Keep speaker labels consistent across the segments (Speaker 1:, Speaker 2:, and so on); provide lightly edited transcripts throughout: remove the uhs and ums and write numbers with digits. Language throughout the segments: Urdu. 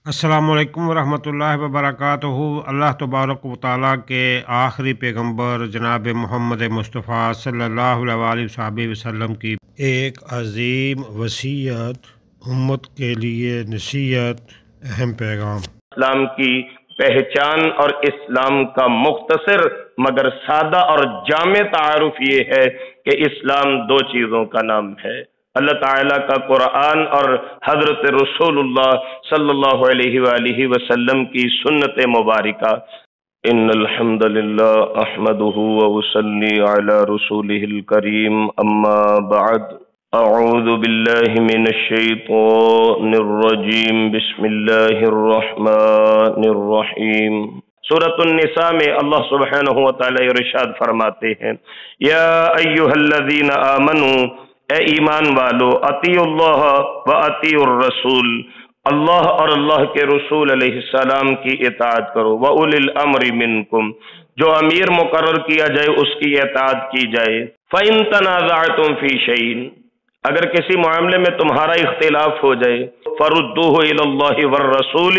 Speaker 1: السلام علیکم ورحمۃ اللہ وبرکاتہ۔ اللہ تبارک و تعالیٰ کے آخری پیغمبر جناب محمد مصطفیٰ صلی اللہ علیہ وسلم کی ایک عظیم وصیت، امت کے لیے نصیحت، اہم پیغام۔
Speaker 2: اسلام کی پہچان اور اسلام کا مختصر مگر سادہ اور جامع تعارف یہ ہے کہ اسلام دو چیزوں کا نام ہے: اللہ تعالیٰ کا قرآن اور حضرت رسول اللہ صلی اللہ علیہ وآلہ وسلم کی سنت مبارکہ۔ ان الحمد للہ احمدہ وصلی علی رسولہ الکریم، اما بعد، اعوذ باللہ من الشیطان الرجیم، بسم اللہ الرحمن الرحیم۔ سورۃ النساء میں اللہ سبحانہ وتعالی ارشاد فرماتے ہیں: یا ایھا الذین آمنوا، اے ایمان والو، اطیعوا اللہ و اطیعوا الرسول، اللہ اور اللہ کے رسول علیہ السلام کی اطاعت کرو، وَأُولِي الْأَمْرِ مِنْكُمْ، جو امیر مقرر کیا جائے اس کی اطاعت کی جائے۔ فَإِن تَنَازَعْتُمْ فِي شَيْءٍ، اگر کسی معاملے میں تمہارا اختلاف ہو جائے، فَرُدُّوهُ إِلَى اللَّهِ وَالرَّسُولِ،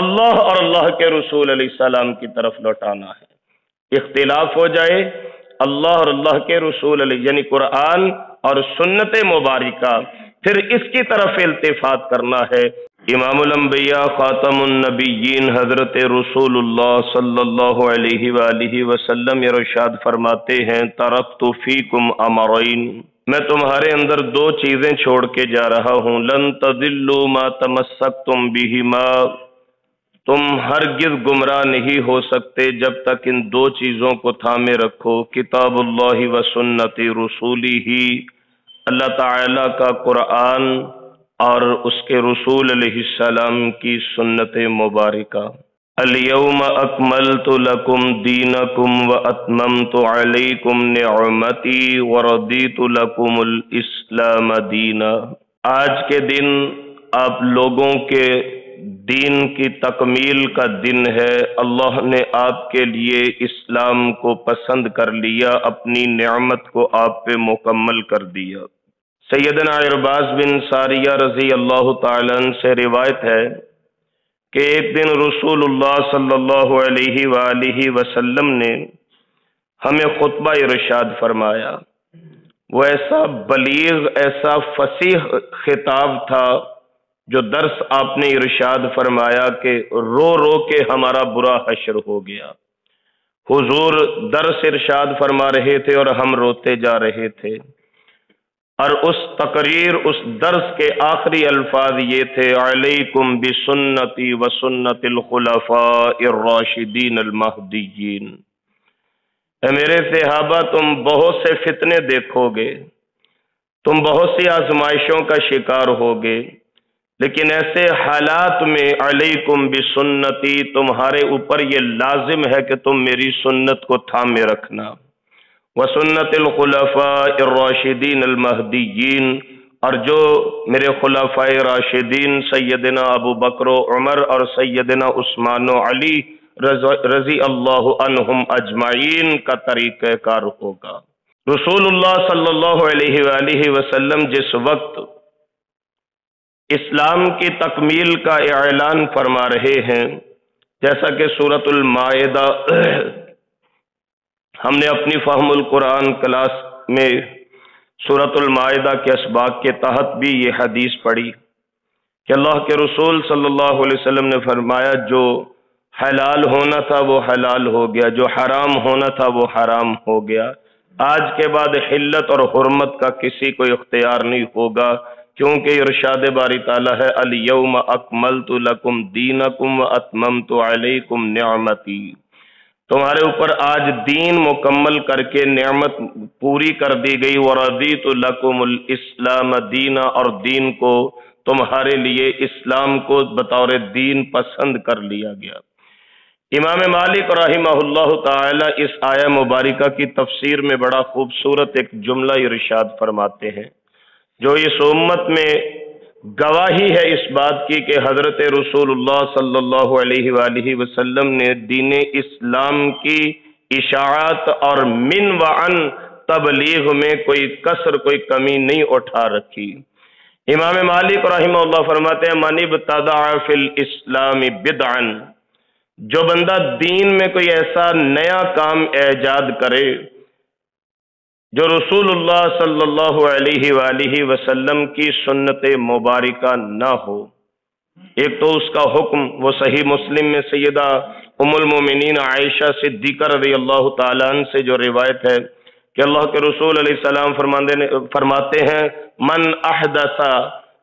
Speaker 2: اللہ اور اللہ کے رسول علیہ السلام کی طرف لوٹانا ہے۔ اختلاف ہو جائے، اللہ اور اللہ کے رسول علیہ یعنی قرآن اور سنت مبارکہ، پھر اس کی طرف التفات کرنا ہے۔ امام الانبیاء خاتم النبیین حضرت رسول اللہ صلی اللہ علیہ وآلہ وسلم ارشاد فرماتے ہیں: ترکت فیکم امرین، میں تمہارے اندر دو چیزیں چھوڑ کے جا رہا ہوں، لن تضلوا ما تمسکتم بہما، تم ہرگز گمراہ نہیں ہو سکتے جب تک ان دو چیزوں کو تھامے رکھو، کتاب اللہ و سنت رسولہ، اللہ تعالیٰ کا قرآن اور اس کے رسول علیہ السلام کی سنت مبارکہ۔ الیوم اکملت لکم دینکم واتممت علیکم نعمتی ورضیت لکم الاسلام دینا، آج کے دن آپ لوگوں کے دین کی تکمیل کا دن ہے، اللہ نے آپ کے لیے اسلام کو پسند کر لیا، اپنی نعمت کو آپ پہ مکمل کر دیا۔ سیدنا عرباض بن ساریہ رضی اللہ تعالیٰ عنہ سے روایت ہے کہ ایک دن رسول اللہ صلی اللہ علیہ وآلہ وسلم نے ہمیں خطبہ ارشاد فرمایا۔ وہ ایسا بلیغ، ایسا فصیح خطاب تھا جو درس آپ نے ارشاد فرمایا کہ رو رو کے ہمارا برا حشر ہو گیا۔ حضور درس ارشاد فرما رہے تھے اور ہم روتے جا رہے تھے، اور اس تقریر، اس درس کے آخری الفاظ یہ تھے: علیکم بسنتی وسنت الخلفاء الراشدین المہدیین، اے میرے صحابہ، تم بہت سے فتنے دیکھو گے، تم بہت سی آزمائشوں کا شکار ہوگے، لیکن ایسے حالات میں علیکم بسنتی، تمہارے اوپر یہ لازم ہے کہ تم میری سنت کو تھامے رکھنا، وسنت الخلفاء الراشدین المہدیین، اور جو میرے خلفاء راشدین سیدنا ابو بکر و عمر اور سیدنا عثمان و علی رضی اللہ عنہم اجمعین کا طریقہ کار ہوگا۔ رسول اللہ صلی اللہ علیہ وآلہ وسلم جس وقت اسلام کی تکمیل کا اعلان فرما رہے ہیں، جیسا کہ سورۃ المائدہ ہم نے اپنی فہم القرآن کلاس میں سورۃ المائدہ کے اسباق کے تحت بھی یہ حدیث پڑھی کہ اللہ کے رسول صلی اللہ علیہ وسلم نے فرمایا: جو حلال ہونا تھا وہ حلال ہو گیا، جو حرام ہونا تھا وہ حرام ہو گیا، آج کے بعد حلت اور حرمت کا کسی کو اختیار نہیں ہوگا، کیونکہ ارشاد باری تعالیٰ ہے: الیوم اکملت لکم دینکم واتممت علیکم نعمتی، تمہارے اوپر آج دین مکمل کر کے نعمت پوری کر دی گئی، ورضیت لکم الاسلام دینا، اور دین کو تمہارے لیے اسلام کو بطور دین پسند کر لیا گیا۔ امام مالک رحمہ اللہ تعالی اس آیہ مبارکہ کی تفسیر میں بڑا خوبصورت ایک جملہ ارشاد فرماتے ہیں جو اس امت میں گواہی ہے اس بات کی کہ حضرت رسول اللہ صلی اللہ علیہ وآلہ وسلم نے دین اسلام کی اشاعت اور من و عن تبلیغ میں کوئی کسر، کوئی کمی نہیں اٹھا رکھی۔ امام مالک رحمہ اللہ فرماتے ہیں من ابتدع فی الاسلام بدعا، جو بندہ دین میں کوئی ایسا نیا کام ایجاد کرے جو رسول اللہ صلی اللہ علیہ وآلہ وسلم کی سنت مبارکہ نہ ہو۔ ایک تو اس کا حکم، وہ صحیح مسلم میں سیدہ ام المومنین عائشہ صدیقہ رضی اللہ تعالیٰ عنہ سے جو روایت ہے کہ اللہ کے رسول علیہ السلام فرماتے ہیں من احدث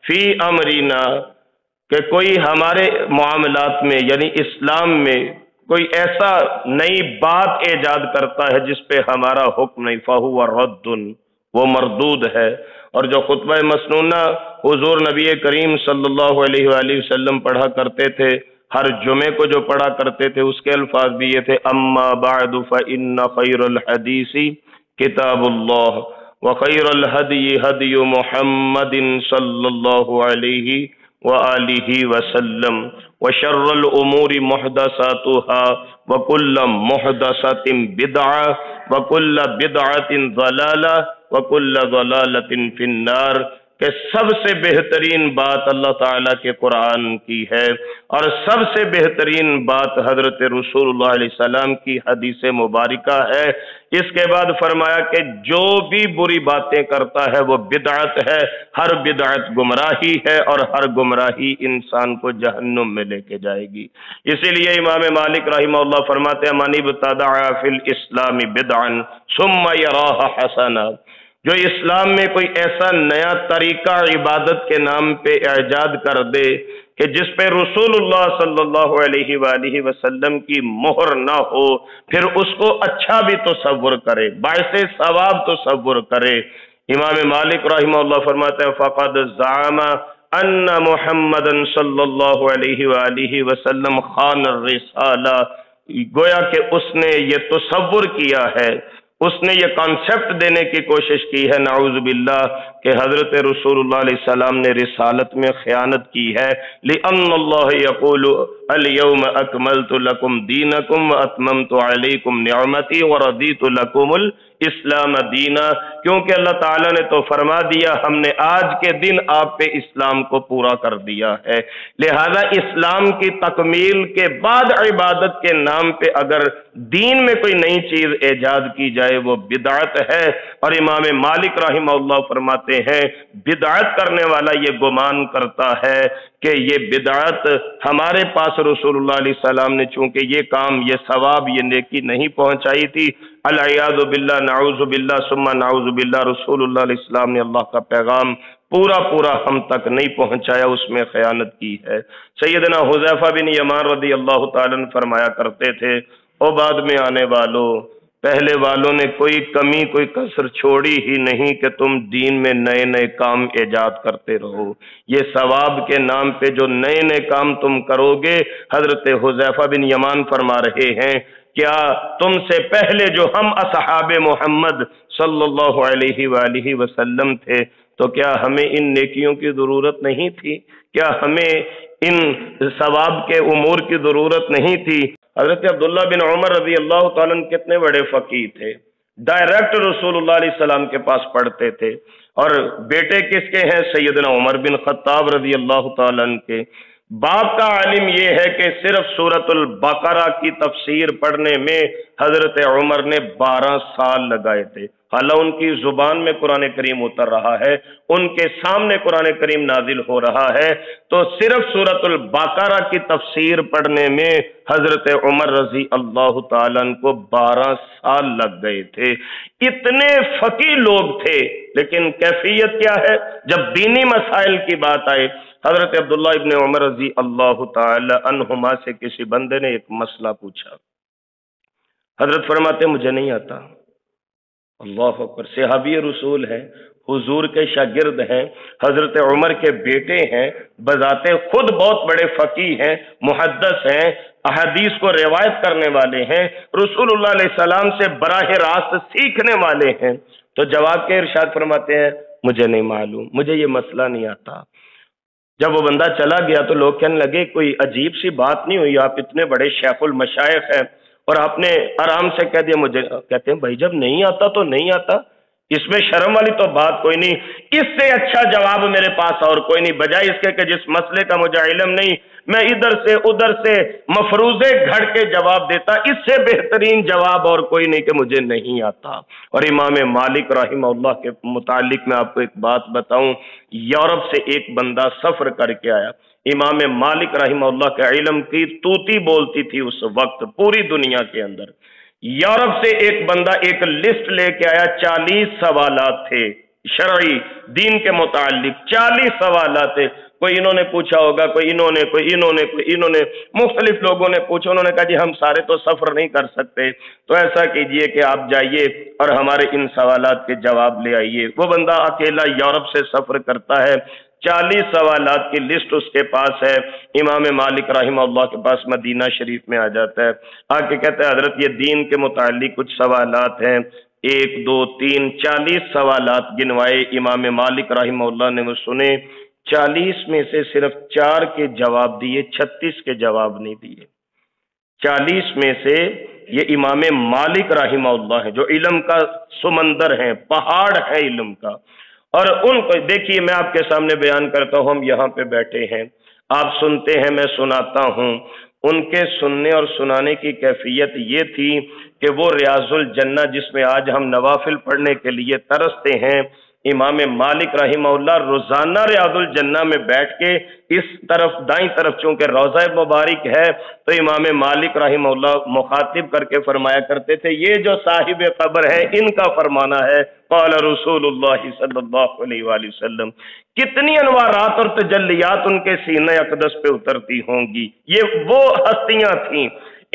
Speaker 2: فی امرنا، کہ کوئی ہمارے معاملات میں یعنی اسلام میں کوئی ایسا نئی بات ایجاد کرتا ہے جس پہ ہمارا حکم نہیں، فہو رد، وہ مردود ہے۔ اور جو خطبہ مسنونہ حضور نبی کریم صلی اللہ علیہ وآلہ وسلم پڑھا کرتے تھے، ہر جمعے کو جو پڑھا کرتے تھے، اس کے الفاظ بھی یہ تھے اما بعد فإن خیر الحدیث کتاب اللہ وخیر الہدی ہدی محمد صلی اللہ علیہ وآلہ وسلم وشر الامور محدثاتها وکل محدثۃ بدعہ وکل بدعۃ ضلالہ وکل ضلالۃ فی النار، کہ سب سے بہترین بات اللہ تعالیٰ کے قرآن کی ہے اور سب سے بہترین بات حضرت رسول اللہ علیہ السلام کی حدیث مبارکہ ہے۔ اس کے بعد فرمایا کہ جو بھی بری باتیں کرتا ہے وہ بدعت ہے، ہر بدعت گمراہی ہے اور ہر گمراہی انسان کو جہنم میں لے کے جائے گی۔ اسی لیے امام مالک رحمہ اللہ فرماتے ہیں من ابتدع فی الاسلام بدعا ثم یراہ حسنا، جو اسلام میں کوئی ایسا نیا طریقہ عبادت کے نام پہ ایجاد کر دے کہ جس پہ رسول اللہ صلی اللہ علیہ وآلہ وسلم کی مہر نہ ہو، پھر اس کو اچھا بھی تصور کرے، باعث ثواب تصور کرے۔ امام مالک رحمہ اللہ فرماتے ہیں فقد زعم ان محمد صلی اللہ علیہ وآلہ وسلم خان الرسالہ، گویا کہ اس نے یہ تصور کیا ہے، اس نے یہ کانسیپٹ دینے کی کوشش کی ہے نعوذ باللہ کہ حضرت رسول اللہ علیہ السلام نے رسالت میں خیانت کی ہے۔ لِأَنَّ اللَّهَ يَقُولُ الْيَوْمَ أَكْمَلْتُ لَكُمْ دِينَكُمْ وَأَتْمَمْتُ عَلَيْكُمْ نِعْمَتِي وَرَضِيتُ لَكُمُ الْإِسْلَامَ دِينًا، کیونکہ اللہ تعالیٰ نے تو فرما دیا ہم نے آج کے دن آپ پہ اسلام کو پورا کر دیا ہے، لہذا اسلام کی تکمیل کے بعد عبادت کے نام پہ اگر دین میں کوئی نئی چیز ایجاد کی جائے وہ بدعت ہے۔ اور امام مالک رحمہ اللہ فرماتے ہیں بدعت کرنے والا یہ گمان کرتا ہے کہ یہ بدعت ہمارے پاس رسول اللہ علیہ السلام نے چونکہ یہ کام، یہ ثواب، یہ نیکی نہیں پہنچائی تھی، العیاذ باللہ نعوذ باللہ ثم نعوذ باللہ، رسول اللہ علیہ السلام نے اللہ کا پیغام پورا ہم تک نہیں پہنچایا، اس میں خیانت کی ہے۔ سیدنا حذیفہ بن یمان رضی اللہ تعالیٰ عنہ فرمایا کرتے تھے او بعد میں آنے والوں، پہلے والوں نے کوئی کمی کوئی کسر چھوڑی ہی نہیں کہ تم دین میں نئے نئے کام ایجاد کرتے رہو، یہ ثواب کے نام پہ جو نئے نئے کام تم کرو گے، حضرت حذیفہ بن یمان فرما رہے ہیں کیا تم سے پہلے جو ہم اصحاب محمد صلی اللہ علیہ وآلہ وسلم تھے تو کیا ہمیں ان نیکیوں کی ضرورت نہیں تھی؟ کیا ہمیں ان ثواب کے امور کی ضرورت نہیں تھی؟ حضرت عبداللہ بن عمر رضی اللہ تعالیٰ عنہ کتنے بڑے فقیہ تھے، ڈائریکٹ رسول اللہ علیہ السلام کے پاس پڑھتے تھے، اور بیٹے کس کے ہیں؟ سیدنا عمر بن خطاب رضی اللہ تعالیٰ عنہ کے۔ باپ کا عالم یہ ہے کہ صرف سورۃ البقرہ کی تفسیر پڑھنے میں حضرت عمر نے 12 سال لگائے تھے، حالانکہ ان کی زبان میں قرآن کریم اتر رہا ہے، ان کے سامنے قرآن کریم نازل ہو رہا ہے، تو صرف سورۃ البقرہ کی تفسیر پڑھنے میں حضرت عمر رضی اللہ تعالیٰ عنہ کو 12 سال لگ گئے تھے۔ اتنے فقیہ لوگ تھے، لیکن کیفیت کیا ہے؟ جب دینی مسائل کی بات آئے، حضرت عبداللہ ابن عمر رضی اللہ تعالی عنہما سے کسی بندے نے ایک مسئلہ پوچھا، حضرت فرماتے مجھے نہیں آتا۔ اللہ اکبر، صحابی رسول ہیں، حضور کے شاگرد ہیں، حضرت عمر کے بیٹے ہیں، بذات خود بہت بڑے فقیہ ہیں، محدث ہیں، احادیث کو روایت کرنے والے ہیں، رسول اللہ علیہ السلام سے براہ راست سیکھنے والے ہیں، تو جواب کے ارشاد فرماتے ہیں مجھے نہیں معلوم، مجھے یہ مسئلہ نہیں آتا۔ جب وہ بندہ چلا گیا تو لوگ کہنے لگے کوئی عجیب سی بات نہیں ہوئی، آپ اتنے بڑے شیخ المشائخ ہیں اور آپ نے آرام سے کہہ دیا مجھے، کہتے ہیں بھائی جب نہیں آتا تو نہیں آتا، اس میں شرم والی تو بات کوئی نہیں، اس سے اچھا جواب میرے پاس اور کوئی نہیں، بجائے اس کے کہ جس مسئلے کا مجھے علم نہیں میں ادھر سے ادھر سے مفروضے گھڑ کے جواب دیتا، اس سے بہترین جواب اور کوئی نہیں کہ مجھے نہیں آتا۔ اور امام مالک رحمہ اللہ کے متعلق میں آپ کو ایک بات بتاؤں، یورپ سے ایک بندہ سفر کر کے آیا، امام مالک رحمہ اللہ کے علم کی توتی بولتی تھی اس وقت پوری دنیا کے اندر۔ یورپ سے ایک بندہ ایک لسٹ لے کے آیا، 40 سوالات تھے شرعی دین کے متعلق، 40 سوالات تھے، کوئی انہوں نے پوچھا ہوگا، کوئی انہوں نے مختلف لوگوں نے پوچھا، انہوں نے کہا جی ہم سارے تو سفر نہیں کر سکتے، تو ایسا کیجئے کہ آپ جائیے اور ہمارے ان سوالات کے جواب لے آئیے۔ وہ بندہ اکیلا یورپ سے سفر کرتا ہے، 40 سوالات کی لسٹ اس کے پاس ہے، امام مالک رحمہ اللہ کے پاس مدینہ شریف میں آ جاتا ہے، آ کے کہتا ہے حضرت یہ دین کے متعلق کچھ سوالات ہیں، 1 2 3 40 سوالات گنوائے امام مالک رحمہ اللہ نے، وہ سنے، 40 میں سے صرف 4 کے جواب دیے، 36 کے جواب نہیں دیے۔ 40 میں سے یہ امام مالک رحمہ اللہ ہے جو علم کا سمندر ہے، پہاڑ ہے علم کا، اور ان کو دیکھیے میں آپ کے سامنے بیان کرتا ہوں، ہم یہاں پہ بیٹھے ہیں، آپ سنتے ہیں، میں سناتا ہوں، ان کے سننے اور سنانے کی کیفیت یہ تھی کہ وہ ریاض الجنہ جس میں آج ہم نوافل پڑھنے کے لیے ترستے ہیں، امام مالک رحمہ اللہ روزانہ ریاض الجنہ میں بیٹھ کے اس طرف دائیں طرف چونکہ روضہ مبارک ہے تو امام مالک رحمہ اللہ مخاطب کر کے فرمایا کرتے تھے، یہ جو صاحب قبر ہے ان کا فرمانا ہے، قال رسول اللہ صلی اللہ علیہ وآلہ وسلم، کتنی انوارات اور تجلیات ان کے سینہ اقدس پہ اترتی ہوں گی۔ یہ وہ ہستیاں تھیں۔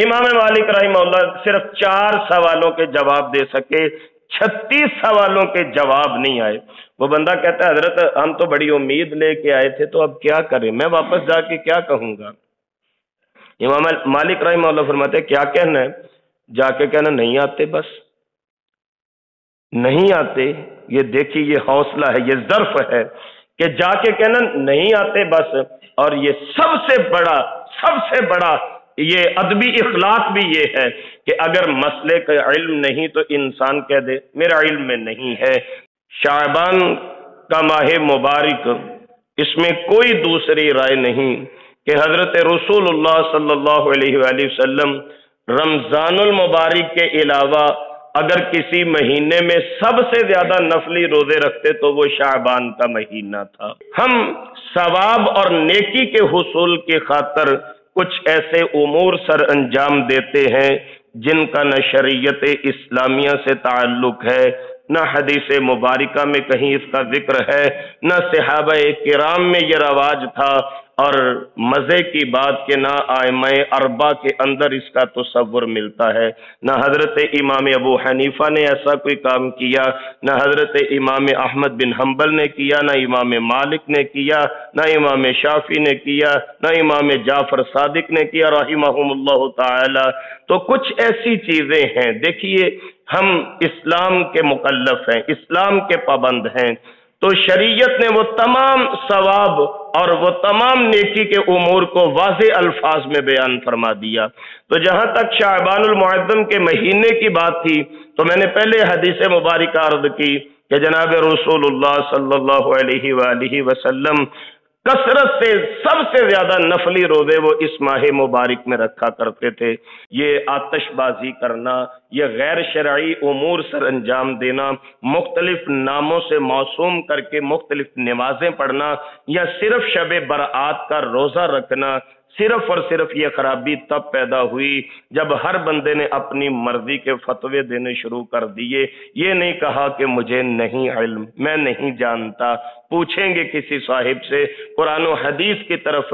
Speaker 2: امام مالک رحمہ اللہ صرف 4 سوالوں کے جواب دے سکے، 36 سوالوں کے جواب نہیں آئے۔ وہ بندہ کہتا ہے حضرت ہم تو بڑی امید لے کے آئے تھے، تو اب کیا کریں، میں واپس جا کے کیا کہوں گا؟ امام مالک رحمہ اللہ فرماتے کیا کہنا ہے؟ جا کے کہنا نہیں آتے، بس نہیں آتے۔ یہ دیکھیے یہ حوصلہ ہے، یہ ظرف ہے کہ جا کے کہنا نہیں آتے بس، اور یہ سب سے بڑا یہ ادبی اخلاق بھی یہ ہے کہ اگر مسئلے کا علم نہیں تو انسان کہہ دے میرا علم میں نہیں ہے۔ شعبان کا ماہ مبارک، اس میں کوئی دوسری رائے نہیں کہ حضرت رسول اللہ صلی اللہ علیہ وآلہ وسلم رمضان المبارک کے علاوہ اگر کسی مہینے میں سب سے زیادہ نفلی روزے رکھتے تو وہ شعبان کا مہینہ تھا۔ ہم ثواب اور نیکی کے حصول کی خاطر کچھ ایسے امور سر انجام دیتے ہیں جن کا نہ شریعت اسلامیہ سے تعلق ہے، نہ حدیث مبارکہ میں کہیں اس کا ذکر ہے، نہ صحابہ کرام میں یہ رواج تھا، اور مزے کی بات کہ نہ ائمہ اربعہ کے اندر اس کا تصور ملتا ہے، نہ حضرت امام ابو حنیفہ نے ایسا کوئی کام کیا، نہ حضرت امام احمد بن حنبل نے کیا، نہ امام مالک نے کیا، نہ امام شافعی نے کیا، نہ امام جعفر صادق نے کیا رحمہم اللہ تعالی۔ تو کچھ ایسی چیزیں ہیں، دیکھیے ہم اسلام کے مکلف ہیں، اسلام کے پابند ہیں، تو شریعت نے وہ تمام ثواب اور وہ تمام نیکی کے امور کو واضح الفاظ میں بیان فرما دیا۔ تو جہاں تک شعبان المعظم کے مہینے کی بات تھی تو میں نے پہلے حدیث مبارکہ عرض کی کہ جناب رسول اللہ صلی اللہ علیہ وآلہ وسلم کثرت سے سب سے زیادہ نفلی روزے وہ اس ماہ مبارک میں رکھا کرتے تھے۔ یہ آتش بازی کرنا، یہ غیر شرعی امور سر انجام دینا، مختلف ناموں سے موسوم کر کے مختلف نمازیں پڑھنا، یا صرف شب برات کا روزہ رکھنا، صرف اور صرف یہ خرابی تب پیدا ہوئی جب ہر بندے نے اپنی مرضی کے فتوے دینے شروع کر دیے۔ یہ نہیں کہا کہ مجھے نہیں علم، میں نہیں جانتا، پوچھیں گے کسی صاحب سے، قرآن و حدیث کی طرف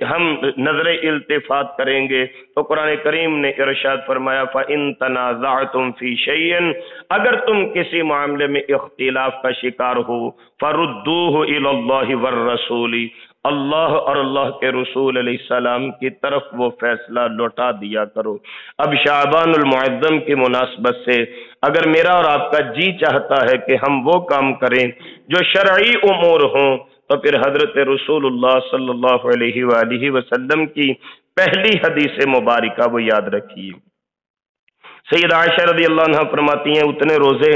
Speaker 2: ہم نظر التفات کریں گے تو قرآن کریم نے ارشاد فرمایا فَإِن تَنَازَعْتُمْ فِي شَيْءٍ، اگر تم کسی معاملے میں اختلاف کا شکار ہو فَرُدُّوهُ إِلَى اللَّهِ وَالرَّسُولِ، اللہ اور اللہ کے رسول علیہ السلام کی طرف وہ فیصلہ لوٹا دیا کرو۔ اب شعبان المعظم کی مناسبت سے اگر میرا اور آپ کا جی چاہتا ہے کہ ہم وہ کام کریں جو شرعی امور ہوں تو پھر حضرت رسول اللہ صلی اللہ علیہ وآلہ وسلم کی پہلی حدیث مبارکہ وہ یاد رکھیے۔ سید عائشہ رضی اللہ عنہ فرماتی ہیں اتنے روزے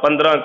Speaker 2: 15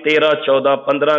Speaker 2: 13, 14, 15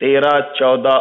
Speaker 2: 13, 14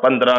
Speaker 2: 15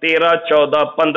Speaker 2: 13, 14, 15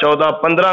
Speaker 2: 14, 15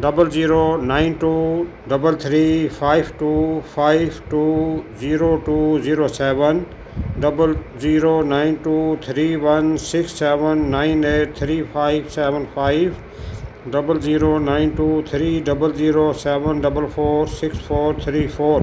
Speaker 1: 00923352520207 00923167983575 00923007446434।